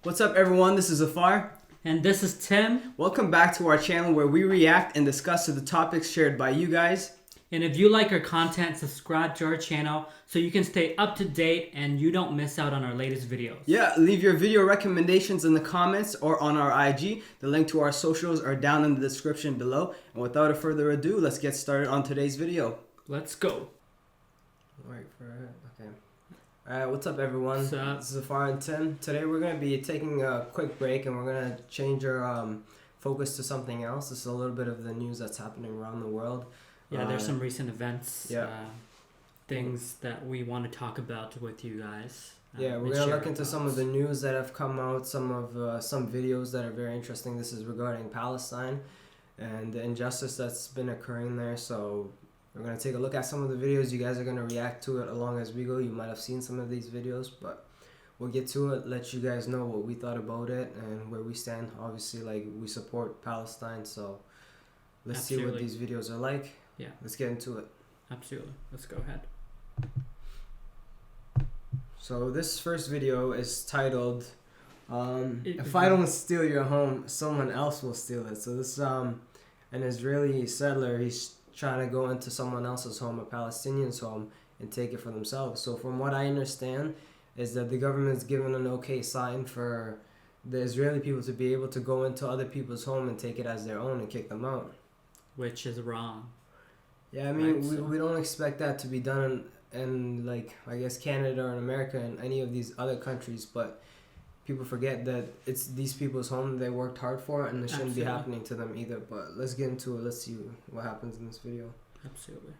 What's up, everyone? This is Zafar. And this is Tim. Welcome back to our channel where we react and discuss to the topics shared by you guys. And if you like our content, subscribe to our channel so you can stay up to date and you don't miss out on our latest videos. Yeah, leave your video recommendations in the comments or on our IG. The link to our socials are down in the description below. And without further ado, let's get started on today's video. Let's go. Wait for it. Okay. Alright, what's up, everyone? What's up? This is Zafar and Tim. Today we're going to be taking a quick break and we're going to change our focus to something else. This is a little bit of the news that's happening around the world. Yeah, there's some recent events, yeah. things that we want to talk about with you guys. Yeah, we're going to look into some of the news that have come out, some videos that are very interesting. This is regarding Palestine and the injustice that's been occurring there. So we're going to take a look at some of the videos. You guys are going to react to it along as we go. You might have seen some of these videos, but we'll get to it, let you guys know what we thought about it and where we stand. Obviously, like, we support Palestine, so let's see what these videos are like. Yeah. Let's get into it. Absolutely. Let's go ahead. So this first video is titled, If I Don't Steal Your Home, Someone Else Will Steal It. So this an Israeli settler, he's trying to go into someone else's home, a Palestinian's home, and take it for themselves. So from what I understand is that the government's given an okay sign for the Israeli people to be able to go into other people's home and take it as their own and kick them out. Which is wrong. Yeah, I mean, Right, we don't expect that to be done in, like, I guess, Canada or in America and any of these other countries, but people forget that it's these people's home they worked hard for, and it shouldn't be happening to them either. But let's get into it. Let's see what happens in this video. Absolutely.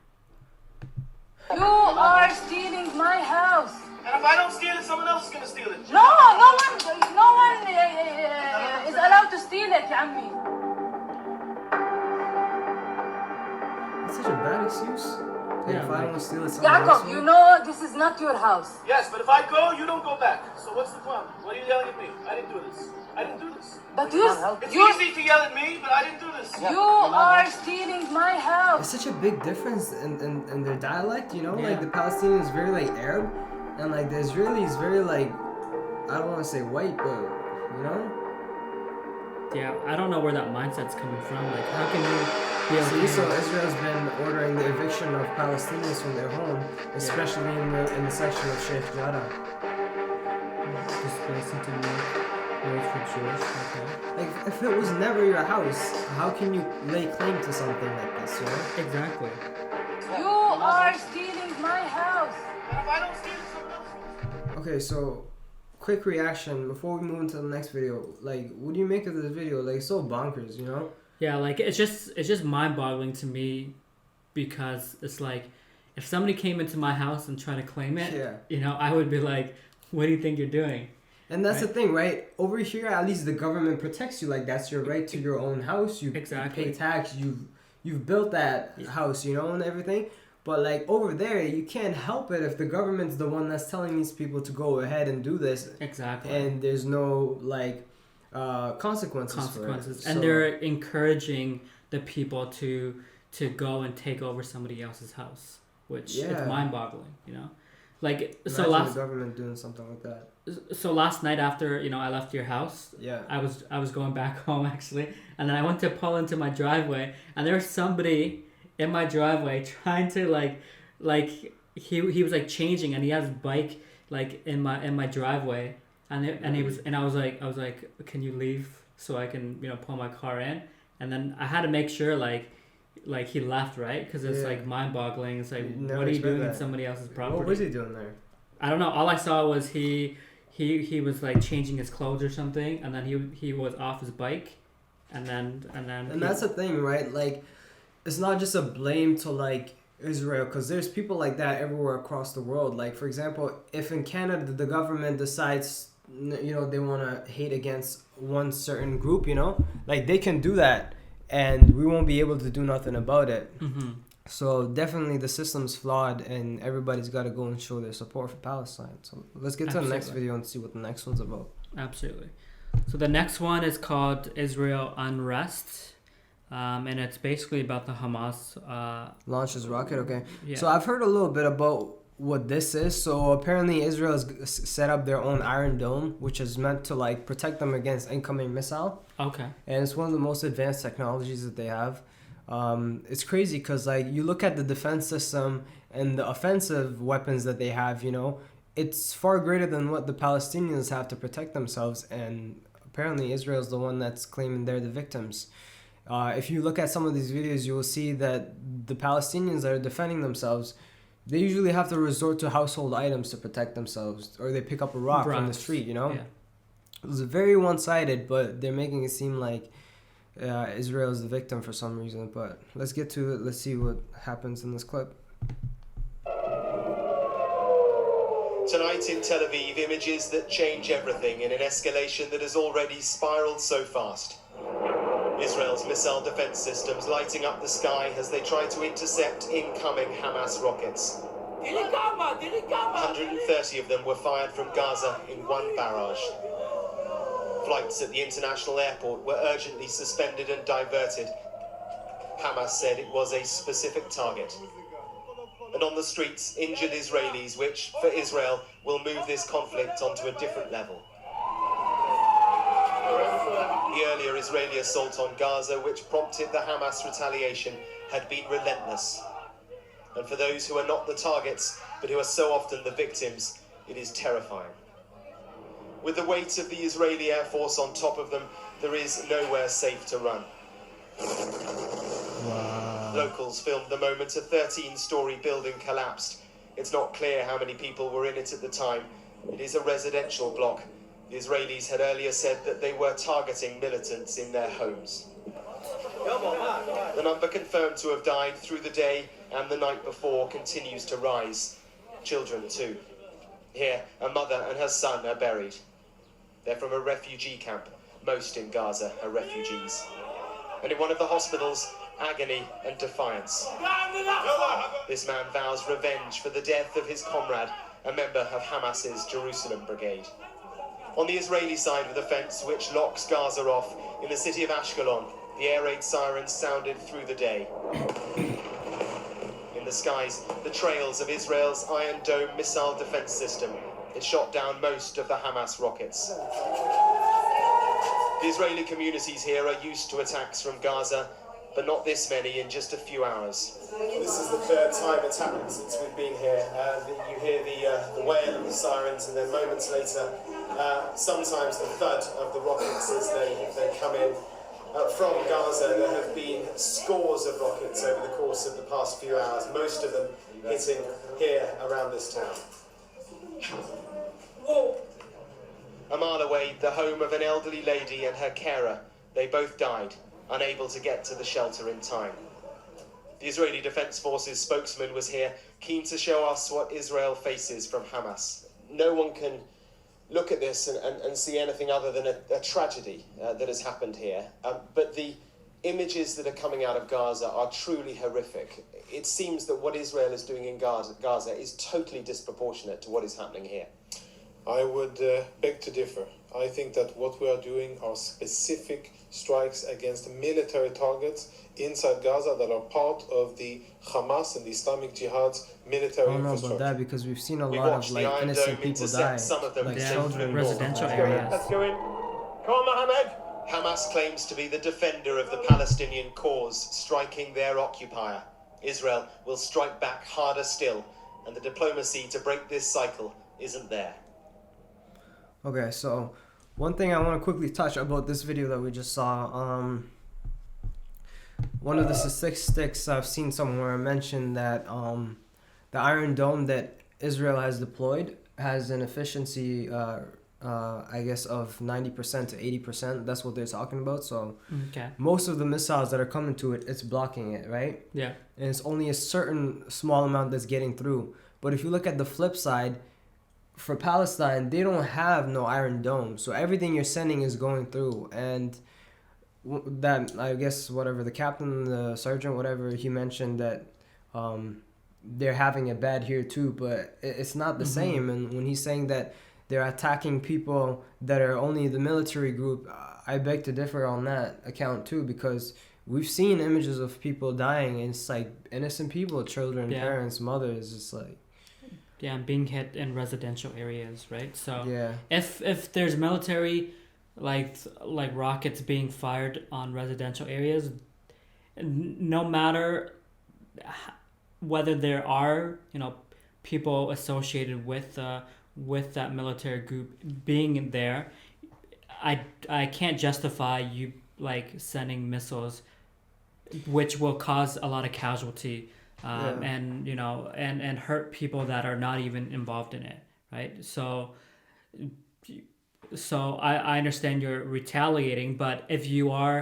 You are stealing my house. And if I don't steal it, someone else is going to steal it. No one is allowed to steal it, يا عمي. That's such a bad excuse. Like, if I don't steal it, someone else Jacob, will. you know this is not your house. Yes, but if I go, you don't go back. So what's the problem? What are you yelling at me? I didn't do this. I didn't do this. But It's easy to yell at me, but I didn't do this. you are stealing my It's house. such a big difference in their dialect, you know? Yeah. Like, the Palestinian is very, like, Arab, and, like, the Israeli is very, like, I don't want to say white, but, you know? Yeah, I don't know where that mindset's coming from. Like, how can you be okay? So Israel's been ordering the eviction of Palestinians from their home, especially in the section of Sheikh Jarrah. Displacing to make ways for Jewish. Okay. Like, if it was never your house, how can you lay claim to something like this, you know? Exactly. You are stealing my house. And if I don't steal it, someone else will. Okay, so quick reaction before we move into the next video. Like, what do you make of this video? Like, it's so bonkers, you know? Yeah, like it's just mind-boggling to me because it's like if somebody came into my house and tried to claim it, Yeah. you know, I would be like, "What do you think you're doing?" And that's Right. the thing, right? Over here, at least the government protects you. Like, that's your right to your own house. You Exactly. pay tax. You've built that house, you know, and everything. But, like, over there, you can't help it if the government's the one that's telling these people to go ahead and do this. Exactly. And there's no, like, consequences for it. And So- they're encouraging the people to go and take over somebody else's house, which Yeah. is mind-boggling, you know. Like Imagine the government doing something like that. so last night after, you know, I left your house, Yeah. I was going back home actually, and then I went to pull into my driveway, and there was somebody in my driveway trying to like he was like changing, and he has his bike like in my driveway, and I was like, can you leave so I can, you know, pull my car in, and then I had to make sure like he left, right, because it's like mind-boggling. It's like, Never what are you expect doing in that. somebody else's property? What was he doing there? I don't know. All I saw was he was like changing his clothes or something, and then he was off his bike, and That's the thing, right? Like, it's not just a blame to, like, Israel, because there's people like that everywhere across the world. Like, for example, if in Canada the government decides, you know, they want to hate against one certain group, you know, like, they can do that, and we won't be able to do nothing about it. Mm-hmm. So definitely the system's flawed, and everybody's got to go and show their support for Palestine. So let's get to the next video and see what the next one's about. Absolutely. So the next one is called Israel Unrest. And it's basically about the Hamas. Launches rocket, okay. Yeah. So I've heard a little bit about what this is. So apparently Israel has set up their own Iron Dome, which is meant to like protect them against incoming missile. Okay. And it's one of the most advanced technologies that they have. It's crazy because like you look at the defense system and the offensive weapons that they have, you know, it's far greater than what the Palestinians have to protect themselves. And apparently Israel's the one that's claiming they're the victims. If you look at some of these videos, you will see that the Palestinians that are defending themselves, they usually have to resort to household items to protect themselves, or they pick up a rock from the street, you know? Yeah. It was very one-sided, but they're making it seem like Israel is the victim for some reason. But let's get to it. Let's see what happens in this clip. Tonight in Tel Aviv, images that change everything in an escalation that has already spiraled so fast. Israel's missile defense systems lighting up the sky as they try to intercept incoming Hamas rockets. 130 of them were fired from Gaza in one barrage. Flights at the international airport were urgently suspended and diverted. Hamas said it was a specific target. And on the streets, injured Israelis, which, for Israel, will move this conflict onto a different level. The earlier Israeli assault on Gaza, which prompted the Hamas retaliation, had been relentless. And for those who are not the targets, but who are so often the victims, it is terrifying. With the weight of the Israeli Air Force on top of them, there is nowhere safe to run. Wow. Locals filmed the moment a 13-story building collapsed. It's not clear how many people were in it at the time. It is a residential block. The Israelis had earlier said that they were targeting militants in their homes. The number confirmed to have died through the day and the night before continues to rise. Children too. Here, a mother and her son are buried. They're from a refugee camp. Most in Gaza are refugees. And in one of the hospitals, agony and defiance. This man vows revenge for the death of his comrade, a member of Hamas's Jerusalem Brigade. On the Israeli side of the fence, which locks Gaza off, in the city of Ashkelon, the air raid sirens sounded through the day. In the skies, the trails of Israel's Iron Dome missile defense system. It shot down most of the Hamas rockets. The Israeli communities here are used to attacks from Gaza, but not this many in just a few hours. This is the third time it's happened since we've been here. You hear the wail of the sirens, and then moments later, sometimes the thud of the rockets as they come in. From Gaza, there have been scores of rockets over the course of the past few hours, most of them hitting here around this town. A mile away, the home of an elderly lady and her carer. They both died, unable to get to the shelter in time. The Israeli Defense Forces spokesman was here, keen to show us what Israel faces from Hamas. No one can look at this and see anything other than a tragedy that has happened here. But the images that are coming out of Gaza are truly horrific. It seems that what Israel is doing in Gaza is totally disproportionate to what is happening here. I would beg to differ. I think that what we are doing are specific strikes against military targets inside Gaza that are part of the Hamas and the Islamic Jihad's military I don't know infrastructure. about that because we've seen a lot of like innocent people die, like children. Residential areas. Let's go in. Come on, Mohammed. Hamas claims to be the defender of the Palestinian cause, striking their occupier. Israel will strike back harder still, and the diplomacy to break this cycle isn't there. Okay, so one thing I want to quickly touch about this video that we just saw. One of the statistics I've seen somewhere mentioned that the Iron Dome that Israel has deployed has an efficiency, I guess, of 90% to 80%. That's what they're talking about. So Okay. most of the missiles that are coming to it, it's blocking it, right? Yeah. And it's only a certain small amount that's getting through. But if you look at the flip side, for Palestine, they don't have no Iron Dome. So everything you're sending is going through. And that, I guess, whatever, the captain, the sergeant, whatever, he mentioned that they're having it bad here too. But it's not the same. And when he's saying that they're attacking people that are only the military group, I beg to differ on that account too, because we've seen images of people dying, and it's like innocent people, children, Yeah. parents, mothers. It's like, Yeah, being hit in residential areas, right? So Yeah. if there's military like rockets being fired on residential areas, no matter whether there are people associated with that military group being there, I can't justify you like sending missiles, which will cause a lot of casualty, and and hurt people that are not even involved in it, right? So I understand you're retaliating, but if you are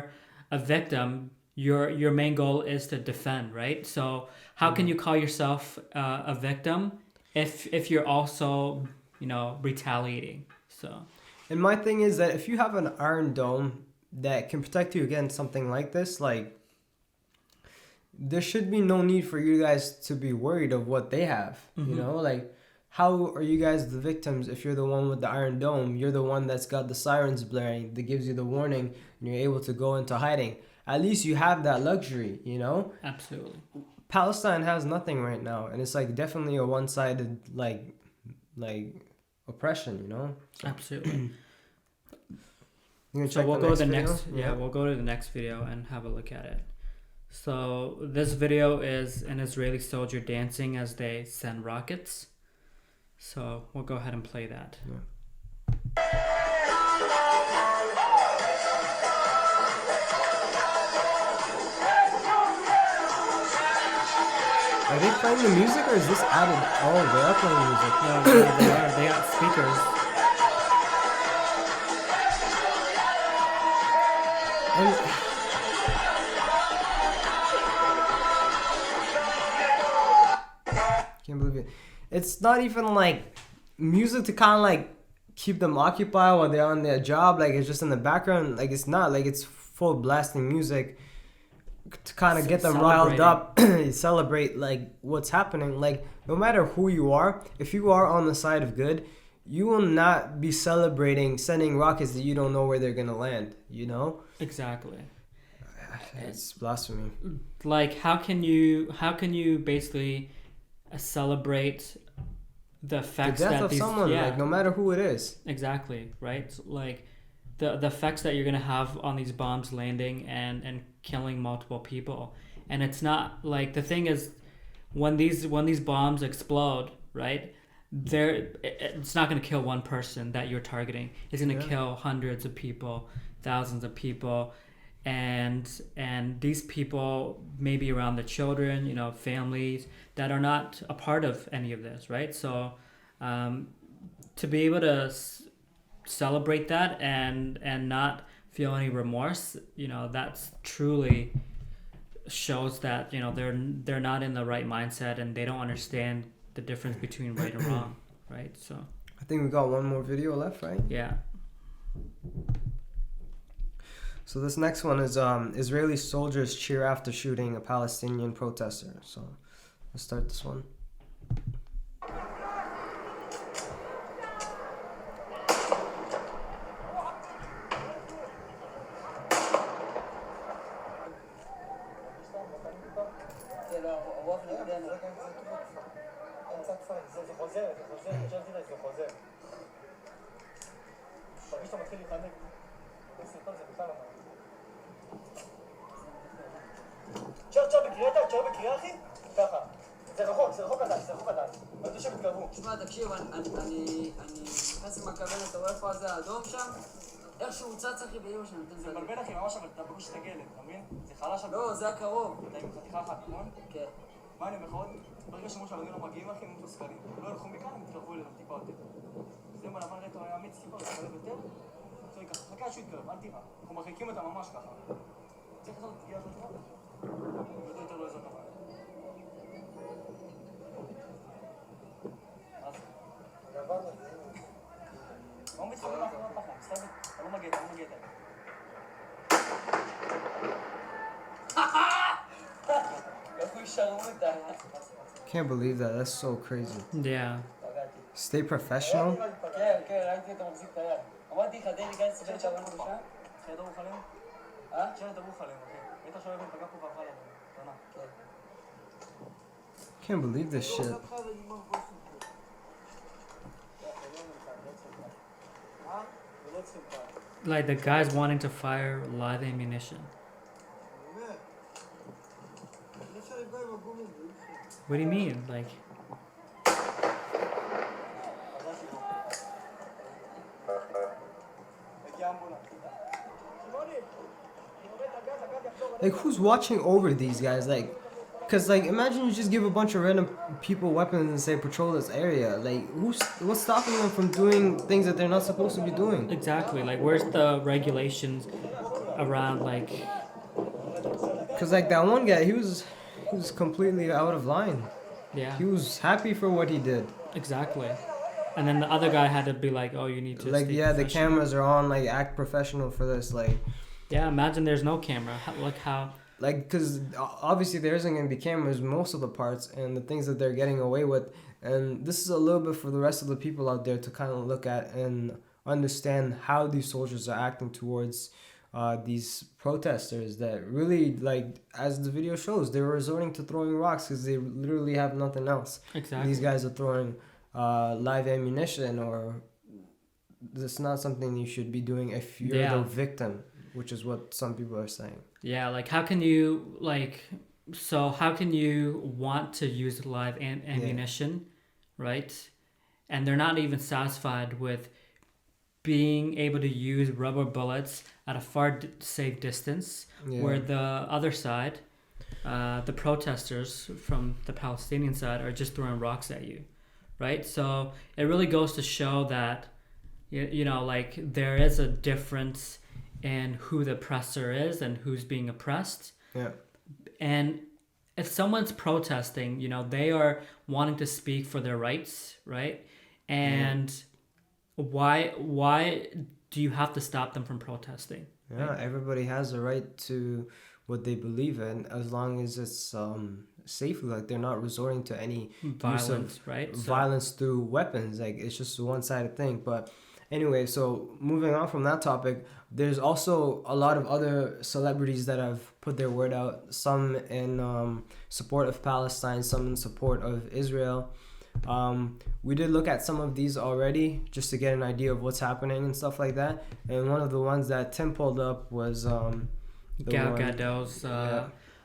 a victim, your main goal is to defend, right? So how can you call yourself a victim if you're also retaliating? So, And my thing is that if you have an Iron Dome that can protect you against something like this, like, there should be no need for you guys to be worried of what they have. You know, like, how are you guys the victims if you're the one with the Iron Dome? You're the one that's got the sirens blaring that gives you the warning, and you're able to go into hiding. At least you have that luxury, you know? absolutely. Palestine has nothing right now, and it's like definitely a one-sided like oppression, you know? Absolutely. You gonna So check we'll the go to the video? next. Yeah, we'll go to the next video and have a look at it. So this video is an Israeli soldier dancing as they send rockets. So we'll go ahead and play that. Are they playing the music or is this added? Oh, they are playing music. No, they got speakers. Can't believe it. It's not even like music to kind of like keep them occupied while they're on their job. Like, it's just in the background. Like, it's not like it's full blasting music to kind of get them riled up, celebrate like what's happening. Like, no matter who you are, if you are on the side of good, you will not be celebrating sending rockets that you don't know where they're gonna land, you know? Exactly. It's blasphemy. Like, how can you basically celebrate the effects The death that of these someone, like, no matter who it is. Exactly, right? Like the effects that you're gonna have on these bombs landing and killing multiple people. And it's not like, the thing is, when these bombs explode, right? It's not gonna kill one person that you're targeting. It's gonna kill hundreds of people, thousands of people, and these people may be around the children, families that are not a part of any of this, right? So to be able to celebrate that and not feel any remorse, that's truly shows that they're not in the right mindset, and they don't understand the difference between right and wrong, right? So I think we got one more video left, right? yeah. So this next one is Israeli soldiers cheer after shooting a Palestinian protester. So let's start this one. תשאר בקריאה אחי? ככה. זה רחוק עדיין. אבל תשאר בקרבו. תשמע, תקשיב, אני נכנס עם הכוון, אתה רואה איפה הזה האדום שם? איך שהוא צץ אחי באמא שאני נותן זה מבלבל אחי ממש, אבל אתה בקושי תגיע אליהם, אתה מבין? זה חלש. לא, זה הקרוב. אתה עם חתיכה אחת, נכון? כן. מה אני אומר? ברגע שמות שהרדים לא מגיעים אחי, הם מתוסכלים. לא ילכו מכאן, הם יתקרבו אליהם טיפה יותר. זה מה לבן רטו היה אמיץ טיפה, זה חלב יותר. תראי ככה, חכה עד שהוא יתקרב, אל תירה. אנחנו מרחיקים אותם ממש ככה. צריך לעשות תגיעה חתיכה. יותר יותר לא יזאת הבא. מה הוא מתחבר לאחרונה פחון? סתם, אתה לא מגיע, אתה לא מגיע. איך הוא ישרמו את ה... Can't believe that. That's so crazy. Yeah. Stay professional. כן, ראיתי אותו מחזיק את היד. אמרתי לך, תן לי גן ספר את הרון בבקשה. שייד ארוך עליהם? שייד ארוך עליהם, אחי. היית שואל אם פגע פה ועברה עליהם. תונה. Can't believe this shit. ולא צריכים קהל. Like the guys wanting to fire live ammunition. אני אומר, אי אפשר לפגוע עם הגומים, זה אי אפשר. What do you mean? Like, הגיע אמבולנס. שמעוני, אני עובד את הגז, הגז יחזור. Like, who's watching over these guys? Like, because, like, imagine you just give a bunch of random people weapons and say patrol this area. Like, what's stopping them from doing things that they're not supposed to be doing? exactly. Like, where's the regulations around, like, Because, like, that one guy, he was completely out of line. yeah, He was happy for what he did. exactly. And then the other guy had to be like, oh, you need to Like, stay yeah, the professional. cameras are on, like, act professional for this. Like, Yeah, imagine there's no camera. Look how, because obviously there isn't going to be cameras most of the parts and the things that they're getting away with. And this is a little bit for the rest of the people out there to kind of look at and understand how these soldiers are acting towards these protesters that really, like, as the video shows, they were resorting to throwing rocks because they literally have nothing else. exactly. These guys are throwing live ammunition, or that's not something you should be doing if you're Yeah. the victim, which is what some people are saying. Yeah, like how can you how can you want to use live ammunition, right? And they're not even satisfied with being able to use rubber bullets at a far safe distance, where the other side, the protesters from the Palestinian side, are just throwing rocks at you, right? So it really goes to show that, you know, like there is a difference in who the oppressor is and who's being oppressed. Yeah. And if someone's protesting, you know, they are wanting to speak for their rights, right? And why do you have to stop them from protesting? Yeah, everybody has a right to what they believe in, as long as it's safely. Like, they're not resorting to any Violence, right? violence through weapons. Like, it's just a one-sided thing. But anyway, so moving on from that topic, there's also a lot of other celebrities that have put their word out, some in support of Palestine, some in support of Israel. We did look at some of these already just to get an idea of what's happening and stuff like that. And one of the ones that Tim pulled up was Gadot's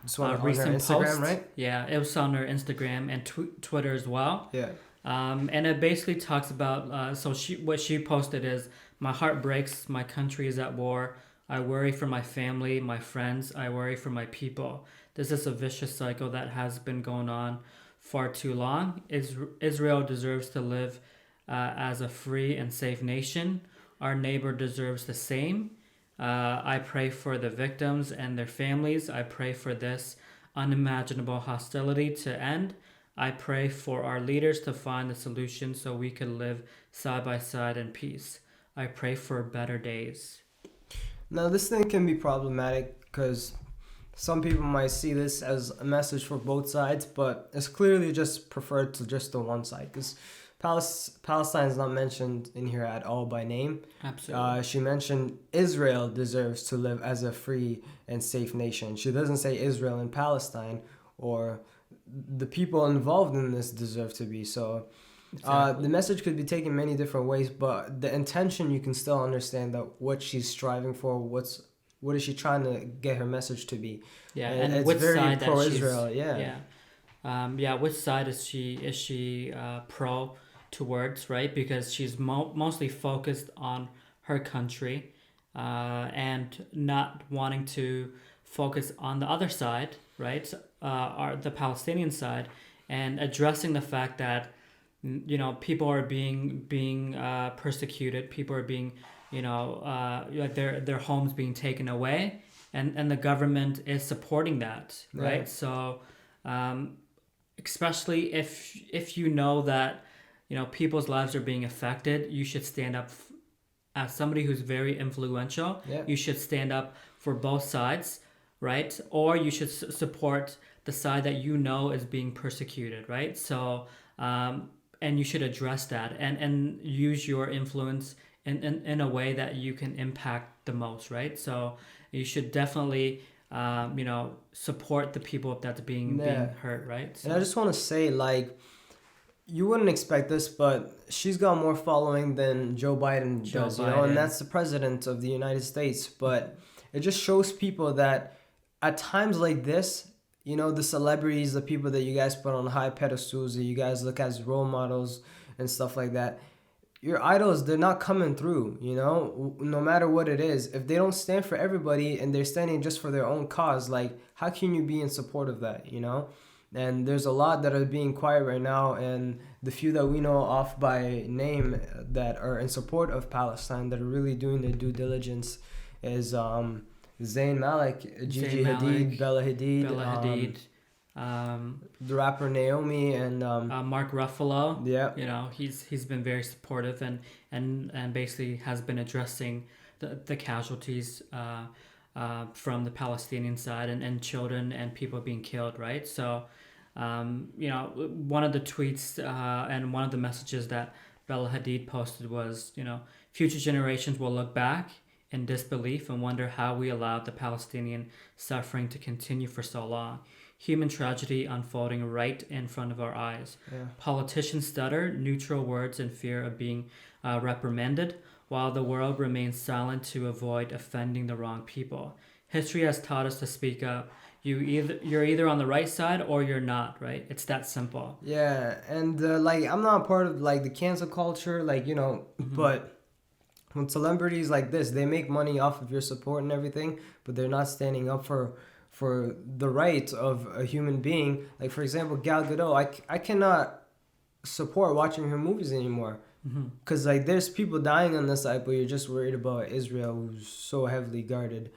this one on recent her Instagram, post, right? Yeah, it was on her Instagram and Twitter as well. Yeah. And it basically talks about, what she posted is, my heart breaks, my country is at war, I worry for my family, my friends, I worry for my people. This is a vicious cycle that has been going on far too long. Israel deserves to live as a free and safe nation. Our neighbor deserves the same. I pray for the victims and their families. I pray for this unimaginable hostility to end. I pray for our leaders to find the solution so we can live side by side in peace. I pray for better days. Now, this thing can be problematic because some people might see this as a message for both sides, but it's clearly just preferred to just the one side, because Palestine is not mentioned in here at all by name. Absolutely. She mentioned Israel deserves to live as a free and safe nation. She doesn't say Israel and Palestine, or the people involved in this deserve to be. So the message could be taken many different ways, but the intention, you can still understand that what she's striving for, what is she trying to get her message to be. Yeah, and it's which very side pro-Israel. Which side is she pro towards, right? Because she's mostly focused on her country and not wanting to focus on the other side, right? The Palestinian side, and addressing the fact that, you know, people are being persecuted, people are being, you know, like their homes being taken away, and the government is supporting that, right? So especially if you know that, you know, people's lives are being affected, you should stand up. As somebody who's very influential, you should stand up for both sides, right? Or you should support the side that you know is being persecuted, right? So and you should address that and use your influence in a way that you can impact the most, right? So you should definitely support the people that's being hurt, right? So. And I just want to say, like, you wouldn't expect this, but she's got more following than Joe Biden does, you know, and that's the president of the United States. But it just shows people that at times like this, you know, the celebrities, the people that you guys put on high pedestals, that you guys look as role models and stuff like that, your idols, they're not coming through, you know, no matter what it is. If they don't stand for everybody and they're standing just for their own cause, like, how can you be in support of that, you know? And there's a lot that are being quiet right now, and the few that we know off by name that are in support of Palestine, that are really doing their due diligence, is Zayn Malik, Gigi Hadid, Bella Hadid, the rapper Naomi, and Mark Ruffalo. Yeah, you know, he's been very supportive and basically has been addressing the casualties from the Palestinian side and children and people being killed, right? So, you know, one of the tweets and one of the messages that Bella Hadid posted was, you know, future generations will look back in disbelief and wonder how we allowed the Palestinian suffering to continue for so long. Human tragedy unfolding right in front of our eyes. Yeah. Politicians stutter neutral words in fear of being reprimanded, while the world remains silent to avoid offending the wrong people. History has taught us to speak up. You're either on the right side or you're not, right? It's that simple. Yeah, and like, I'm not a part of like the cancel culture, like, you know, but when celebrities like this, they make money off of your support and everything, but they're not standing up for the right of a human being. Like, for example, Gal Gadot, I cannot support watching her movies anymore. Because like, there's people dying on this side, but you're just worried about Israel, who's so heavily guarded.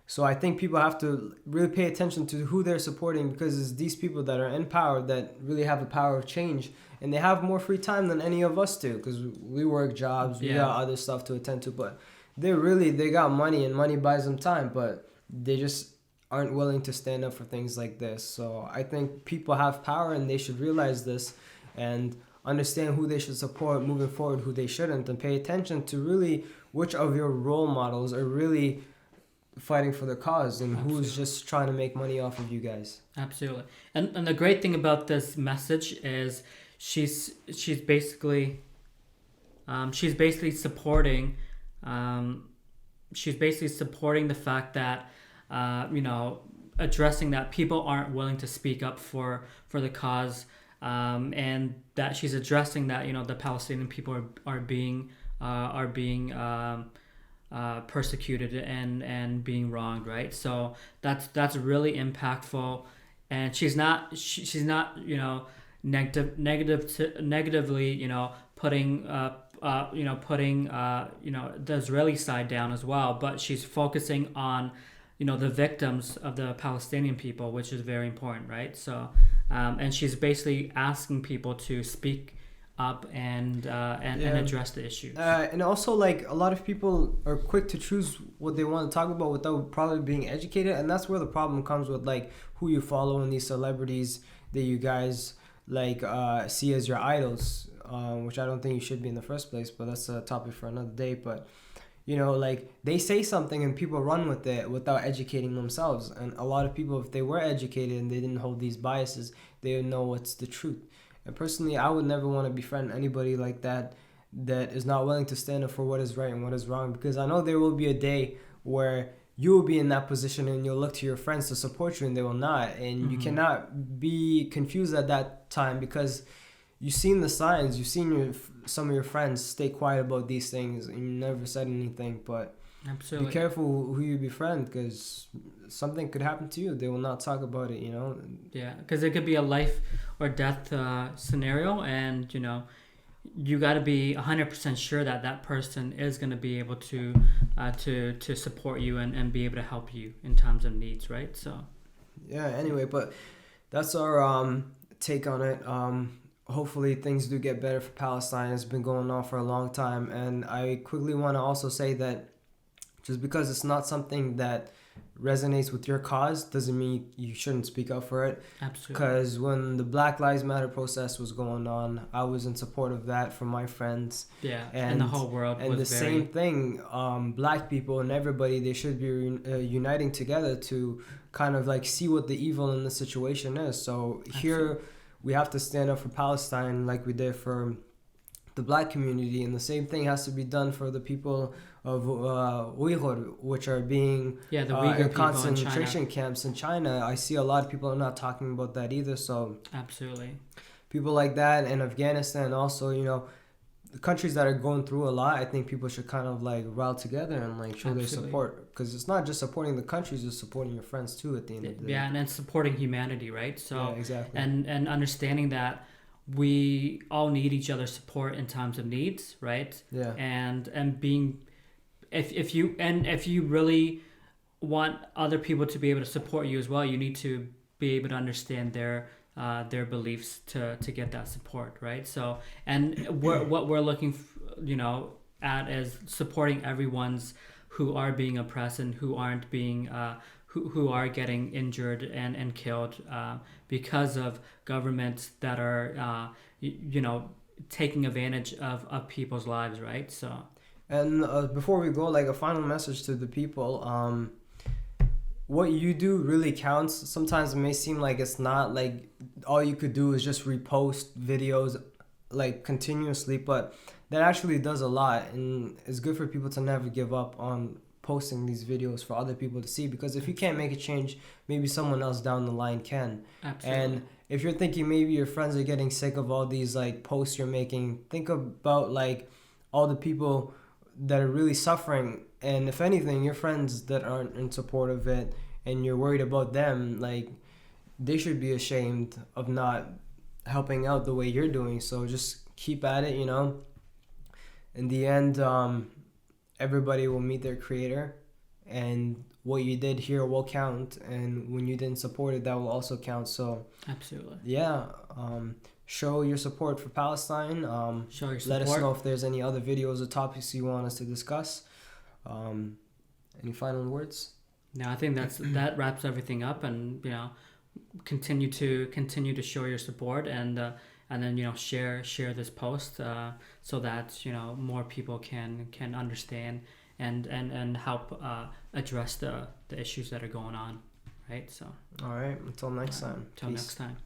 So I think people have to really pay attention to who they're supporting, because it's these people that are in power that really have the power of change, and they have more free time than any of us do, because we work jobs, we got other stuff to attend to, but they got money, and money buys them time, but they just aren't willing to stand up for things like this. So I think people have power, and they should realize this and understand who they should support moving forward, who they shouldn't, and pay attention to really which of your role models are really fighting for the cause and who's just trying to make money off of you guys. Absolutely. And the great thing about this message is she's basically supporting the fact that you know, addressing that people aren't willing to speak up for the cause, and that she's addressing that, you know, the Palestinian people are being persecuted and being wronged, right? So that's really impactful, and she's not you know, negatively, you know, putting the Israeli side down as well, but she's focusing on, you know, the victims of the Palestinian people, which is very important, right? So and she's basically asking people to speak up and address the issue. And also, like, a lot of people are quick to choose what they want to talk about without probably being educated, and that's where the problem comes with, like, who you follow and these celebrities that you guys like see as your idols, which I don't think you should be in the first place, but that's a topic for another day. But you know, like, they say something and people run with it without educating themselves, and a lot of people, if they were educated and they didn't hold these biases, they would know what's the truth. And personally, I would never want to befriend anybody like that is not willing to stand up for what is right and what is wrong, because I know there will be a day where you will be in that position and you'll look to your friends to support you and they will not, and you cannot be confused at that time, because you've seen the signs, you've seen some of your friends stay quiet about these things and you never said anything. But absolutely, be careful who you befriend, because something could happen to you. They will not talk about it, you know. Yeah, because it could be a life or death scenario, and you know, you got to be 100% sure that person is going to be able to support you and be able to help you in times of needs, right? So yeah, anyway, but that's our take on it. Hopefully things do get better for Palestine. It's been going on for a long time, and I quickly want to also say that just because it's not something that resonates with your cause doesn't mean you shouldn't speak up for it. Absolutely. Because when the Black Lives Matter protest was going on, I was in support of that from my friends. Yeah, and the whole world and was the same thing, black people and everybody, they should be uniting together to kind of like see what the evil in the situation is. So here we have to stand up for Palestine like we did for the black community, and the same thing has to be done for the people of Uyghur, which are being the Uyghur in people in concentration camps in China. I see a lot of people are not talking about that either. So Absolutely. people like that in Afghanistan also, you know, the countries that are going through a lot, I think people should kind of like rally together and like show their support, because it's not just supporting the countries, it's supporting your friends too at the end of the day. Yeah, and then supporting humanity, right? So yeah, exactly. And understanding that we all need each other's support in times of needs, right? Yeah. And being, if you really want other people to be able to support you as well, you need to be able to understand their beliefs to get that support, right? So, and what we're looking at is supporting everyone's who are being oppressed and who aren't being who are getting injured and killed because of governments that are taking advantage of people's lives, right? So, and before we go, like a final message to the people, what you do really counts. Sometimes it may seem like it's not, like all you could do is just repost videos like continuously, but that actually does a lot, and it's good for people to never give up on posting these videos for other people to see, because if you can't make a change, maybe someone else down the line can. Absolutely. And if you're thinking maybe your friends are getting sick of all these like posts you're making, think about like all the people that are really suffering, and if anything, your friends that aren't in support of it and you're worried about them, like they should be ashamed of not helping out the way you're doing. So just keep at it, you know. In the end, everybody will meet their creator, and what you did here will count, and when you didn't support it, that will also count. So absolutely, yeah, show your support for Palestine. Show your support. Let us know if there's any other videos or topics you want us to discuss. Any final words? No, I think that wraps everything up, and continue to show your support, and then share this post so that more people can understand and help address the issues that are going on, right? So all right, until next time. Until Peace. next time.